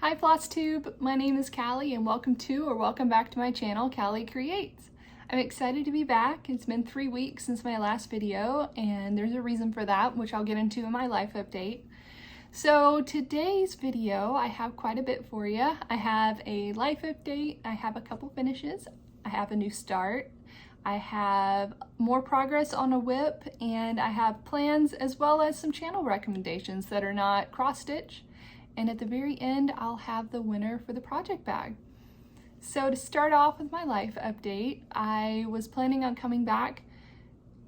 Hi Flosstube, my name is Callie and welcome back to my channel, Callie Creates. I'm excited to be back. It's been 3 weeks since my last video and there's a reason for that, which I'll get into in my life update. So today's video, I have quite a bit for you. I have a life update, I have a couple finishes, I have a new start, I have more progress on a whip, and I have plans as well as some channel recommendations that are not cross-stitch. And at the very end, I'll have the winner for the project bag. So to start off with my life update, I was planning on coming back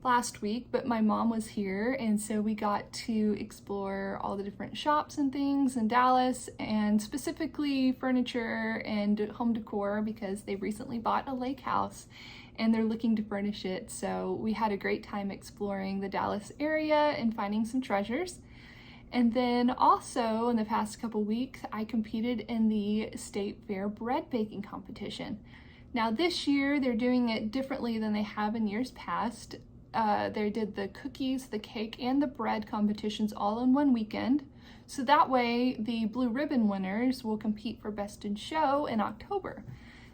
last week, but my mom was here, and so we got to explore all the different shops and things in Dallas, and specifically furniture and home decor because they recently bought a lake house and they're looking to furnish it. So we had a great time exploring the Dallas area and finding some treasures. And then also in the past couple weeks, I competed in the State Fair bread baking competition. Now this year, they're doing it differently than they have in years past. They did the cookies, the cake, and the bread competitions all in one weekend. So that way, the blue ribbon winners will compete for Best in Show in October.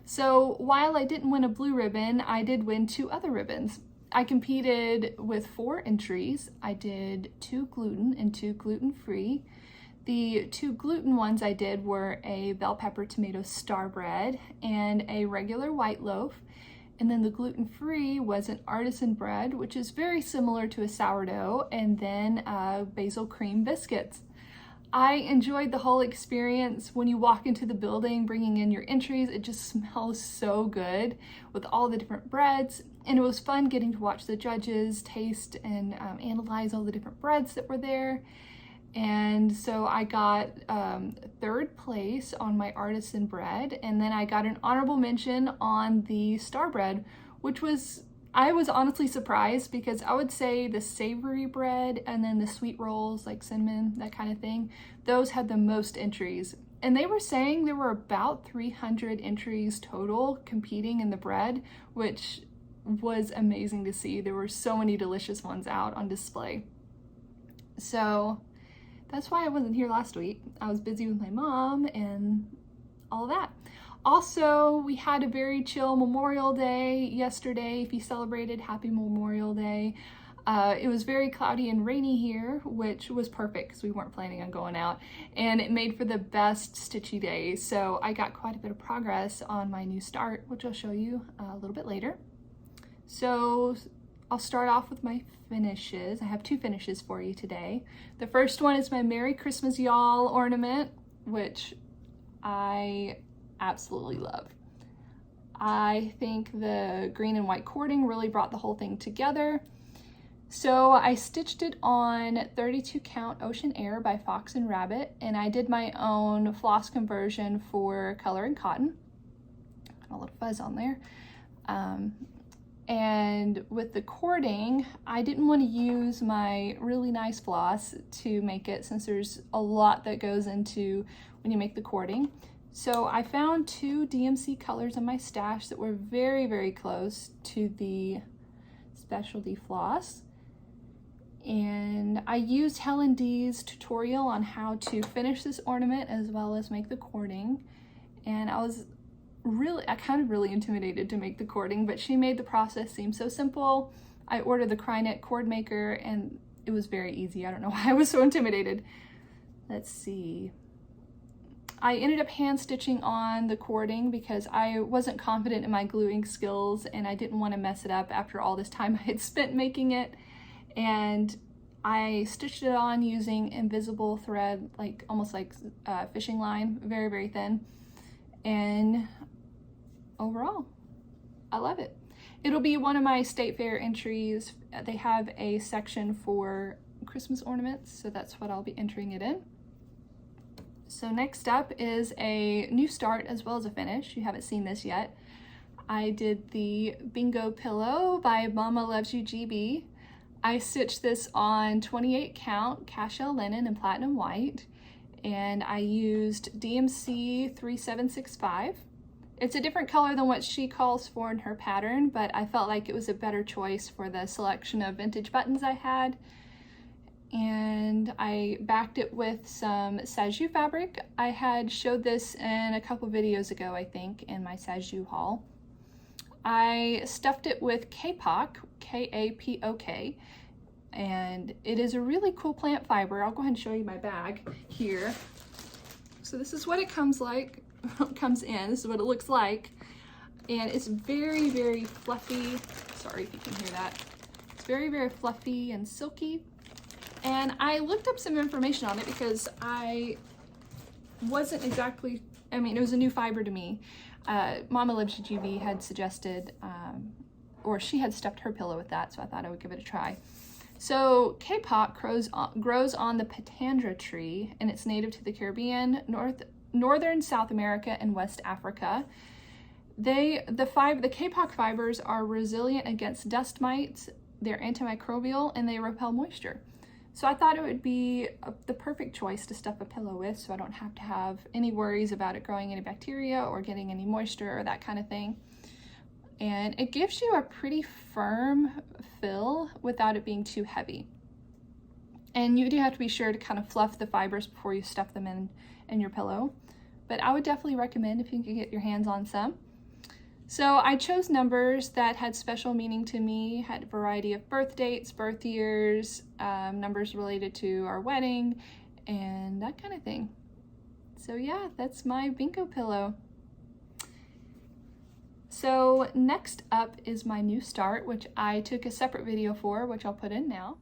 So while I didn't win a blue ribbon, I did win 2 other ribbons. I competed with 4 entries. I did 2 gluten and 2 gluten-free. The 2 gluten ones I did were a bell pepper tomato star bread and a regular white loaf. And then the gluten-free was an artisan bread, which is very similar to a sourdough, and then basil cream biscuits. I enjoyed the whole experience. When you walk into the building, bringing in your entries, it just smells so good with all the different breads. And it was fun getting to watch the judges taste and analyze all the different breads that were there. And so I got 3rd place on my artisan bread, and then I got an honorable mention on the star bread, which was, I was honestly surprised because I would say the savory bread and then the sweet rolls like cinnamon, that kind of thing, those had the most entries. And they were saying there were about 300 entries total competing in the bread, which was amazing to see. There were so many delicious ones out on display. So that's why I wasn't here last week. I was busy with my mom and all that. Also, we had a very chill Memorial Day yesterday. If you celebrated, happy Memorial Day. It was very cloudy and rainy here, which was perfect because we weren't planning on going out, and it made for the best stitchy day. So I got quite a bit of progress on my new start, which I'll show you a little bit later. So I'll start off with my finishes. I have 2 finishes for you today. The first one is my Merry Christmas Y'all ornament, which I absolutely love. I think the green and white cording really brought the whole thing together. So I stitched it on 32 count Ocean Air by Fox and Rabbit, and I did my own floss conversion for color and cotton. Got a little fuzz on there. And with the cording, I didn't want to use my really nice floss to make it, since there's a lot that goes into when you make the cording. So I found 2 DMC colors in my stash that were very, very close to the specialty floss. And I used Helen D's tutorial on how to finish this ornament as well as make the cording. And I kind of really intimidated to make the cording, but she made the process seem so simple. I ordered the Crynet cord maker and it was very easy. I don't know why I was so intimidated. Let's see. I ended up hand stitching on the cording because I wasn't confident in my gluing skills and I didn't want to mess it up after all this time I had spent making it. And I stitched it on using invisible thread, like almost like fishing line, very, very thin. And overall, I love it. It'll be one of my State Fair entries. They have a section for Christmas ornaments, so that's what I'll be entering it in. So next up is a new start as well as a finish. You haven't seen this yet. I did the Bingo Pillow by Mama Loves You GB. I stitched this on 28 count cashel linen and platinum white, and I used DMC 3765. It's a different color than what she calls for in her pattern, but I felt like it was a better choice for the selection of vintage buttons I had. and I backed it with some Saju fabric. I had showed this in a couple videos ago, I think, in my Saju haul. I stuffed it with Kapok, K-A-P-O-K, and it is a really cool plant fiber. I'll go ahead and show you my bag here. So this is what it comes like, comes in. This is what it looks like. And it's very, very fluffy. Sorry if you can hear that. It's very, very fluffy and silky. And I looked up some information on it because I wasn't exactly, I mean, it was a new fiber to me. Mama Lives GB had suggested, or she had stuffed her pillow with that, so I thought I would give it a try. So Kapok grows on the Pitandra tree, and it's native to the Caribbean, northern South America, and West Africa. The Kapok fibers are resilient against dust mites, they're antimicrobial, and they repel moisture. So I thought it would be the perfect choice to stuff a pillow with, so I don't have to have any worries about it growing any bacteria or getting any moisture or that kind of thing. And it gives you a pretty firm fill without it being too heavy. And you do have to be sure to kind of fluff the fibers before you stuff them in your pillow. But I would definitely recommend if you can get your hands on some. So I chose numbers that had special meaning to me, had a variety of birth dates, birth years, numbers related to our wedding, and that kind of thing. So yeah, that's my Bingo pillow. So next up is my new start, which I took a separate video for, which I'll put in now.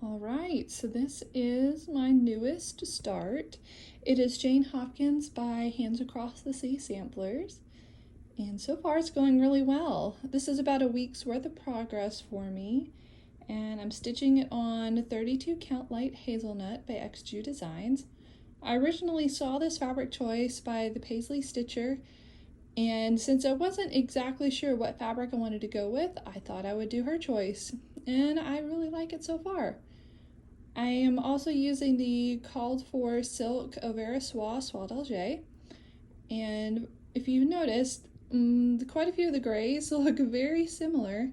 All right, so this is my newest start. It is Jane Hopkins by Hands Across the Sea Samplers. And so far it's going really well. This is about a week's worth of progress for me. And I'm stitching it on 32 count light hazelnut by XJU Designs. I originally saw this fabric choice by the Paisley Stitcher, and since I wasn't exactly sure what fabric I wanted to go with, I thought I would do her choice. And I really like it so far. I am also using the called for silk Overa Soie d'Alger. And if you noticed, quite a few of the grays look very similar,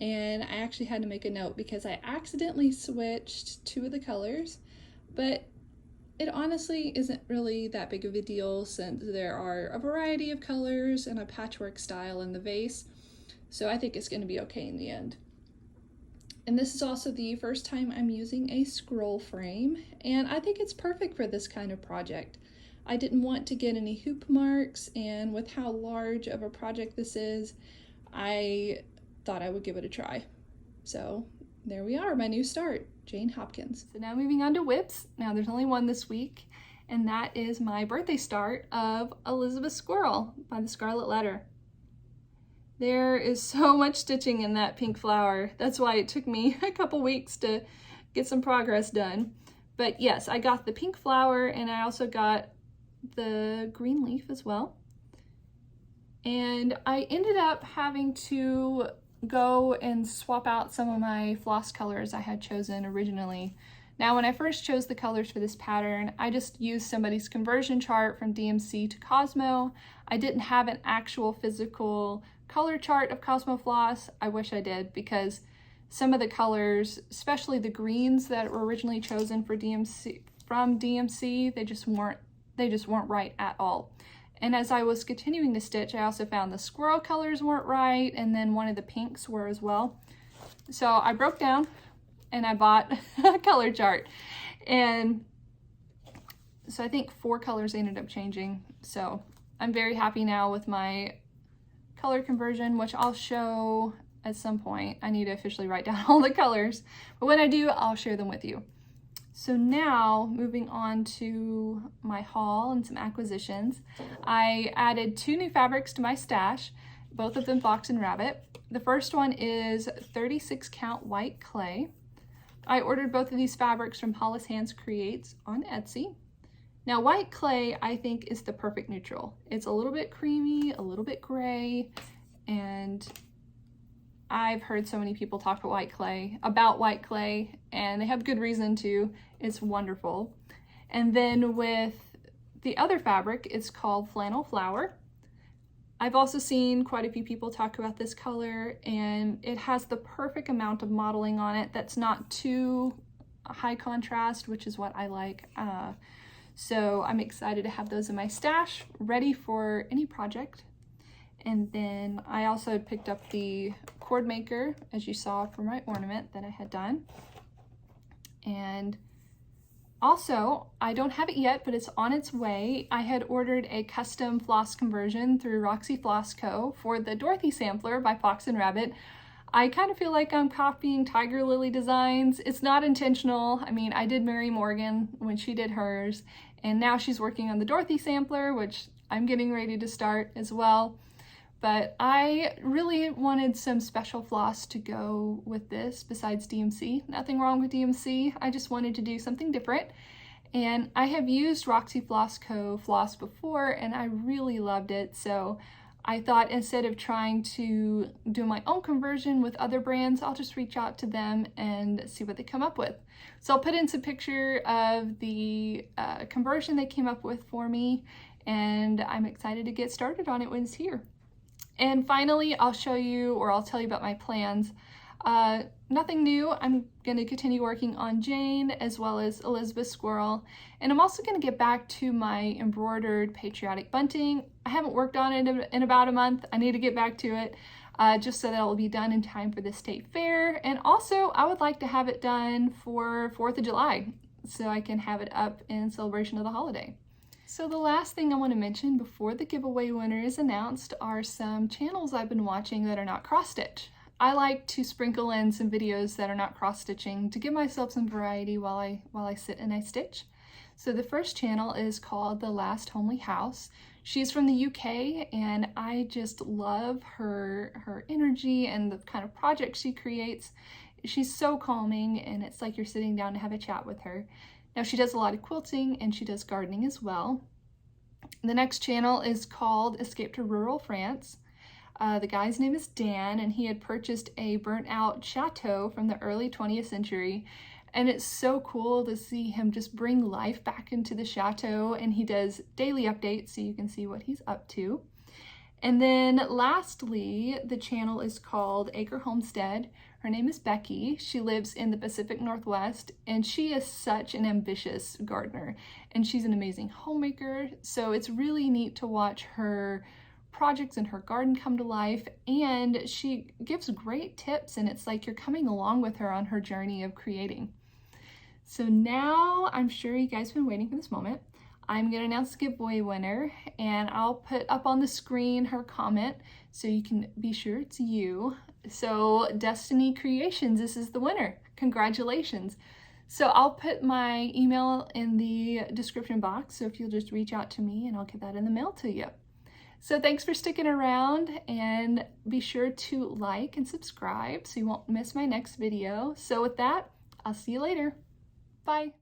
and I actually had to make a note because I accidentally switched two of the colors, but it honestly isn't really that big of a deal since there are a variety of colors and a patchwork style in the vase, so I think it's going to be okay in the end. And this is also the first time I'm using a scroll frame, and I think it's perfect for this kind of project. I didn't want to get any hoop marks, and with how large of a project this is, I thought I would give it a try. So there we are, my new start, Jane Hopkins. So now moving on to whips. Now there's only one this week, and that is my birthday start of Elizabeth Squirrel by the Scarlet Letter. There is so much stitching in that pink flower. That's why it took me a couple weeks to get some progress done. But yes, I got the pink flower, and I also got the green leaf as well. And I ended up having to go and swap out some of my floss colors I had chosen originally. Now, when I first chose the colors for this pattern, I just used somebody's conversion chart from DMC to Cosmo. I didn't have an actual physical color chart of Cosmo Floss. I wish I did, because some of the colors, especially the greens that were originally chosen for DMC, they just weren't right at all. And as I was continuing to stitch, I also found the squirrel colors weren't right, and then one of the pinks were as well. So I broke down and I bought a color chart. And so I think 4 colors ended up changing. So I'm very happy now with my color conversion, which I'll show at some point. I need to officially write down all the colors, but when I do, I'll share them with you. So now, moving on to my haul and some acquisitions, I added 2 new fabrics to my stash, both of them Fox and Rabbit. The first one is 36 count white clay. I ordered both of these fabrics from Hollis Hands Creates on Etsy. Now, white clay, I think, is the perfect neutral. It's a little bit creamy, a little bit gray, and I've heard so many people talk about white clay, and they have good reason to. It's wonderful. And then with the other fabric, it's called Flannel Flower. I've also seen quite a few people talk about this color, and it has the perfect amount of modeling on it that's not too high contrast, which is what I like. So I'm excited to have those in my stash, ready for any project. And then I also had picked up the cord maker, as you saw, for my ornament that I had done. And also, I don't have it yet, but it's on its way. I had ordered a custom floss conversion through Roxy Floss Co. for the Dorothy sampler by Fox and Rabbit. I kind of feel like I'm copying Tiger Lily designs. It's not intentional. I mean, I did Mary Morgan when she did hers, and now she's working on the Dorothy sampler, which I'm getting ready to start as well. But I really wanted some special floss to go with this besides DMC. Nothing wrong with DMC. I just wanted to do something different. And I have used Roxy Floss Co. floss before, and I really loved it. So I thought instead of trying to do my own conversion with other brands, I'll just reach out to them and see what they come up with. So I'll put in some picture of the conversion they came up with for me, and I'm excited to get started on it when it's here. And finally, I'll show you, or I'll tell you about my plans. Nothing new. I'm going to continue working on Jane as well as Elizabeth Squirrel. And I'm also going to get back to my embroidered patriotic bunting. I haven't worked on it in about a month. I need to get back to it just so that it will be done in time for the state fair. And also, I would like to have it done for 4th of July so I can have it up in celebration of the holiday. So the last thing I want to mention before the giveaway winner is announced are some channels I've been watching that are not cross-stitch. I like to sprinkle in some videos that are not cross-stitching to give myself some variety while I sit and I stitch. So the first channel is called The Last Homely House. She's from the UK, and I just love her energy and the kind of projects she creates. She's so calming, and it's like you're sitting down to have a chat with her. Now, she does a lot of quilting and she does gardening as well. The next channel is called Escape to Rural France. The guy's name is Dan, and he had purchased a burnt out chateau from the early 20th century. And it's so cool to see him just bring life back into the chateau, and he does daily updates so you can see what he's up to. And then lastly, the channel is called Acre Homestead. Her name is Becky. She lives in the Pacific Northwest, and she is such an ambitious gardener, and she's an amazing homemaker. So it's really neat to watch her projects in her garden come to life, and she gives great tips, and it's like you're coming along with her on her journey of creating. So now I'm sure you guys have been waiting for this moment. I'm going to announce the giveaway winner, and I'll put up on the screen her comment so you can be sure it's you. So Destiny Creations, this is the winner. Congratulations. So I'll put my email in the description box, so if you'll just reach out to me and I'll get that in the mail to you. So thanks for sticking around, and be sure to like and subscribe so you won't miss my next video. So with that, I'll see you later. Bye.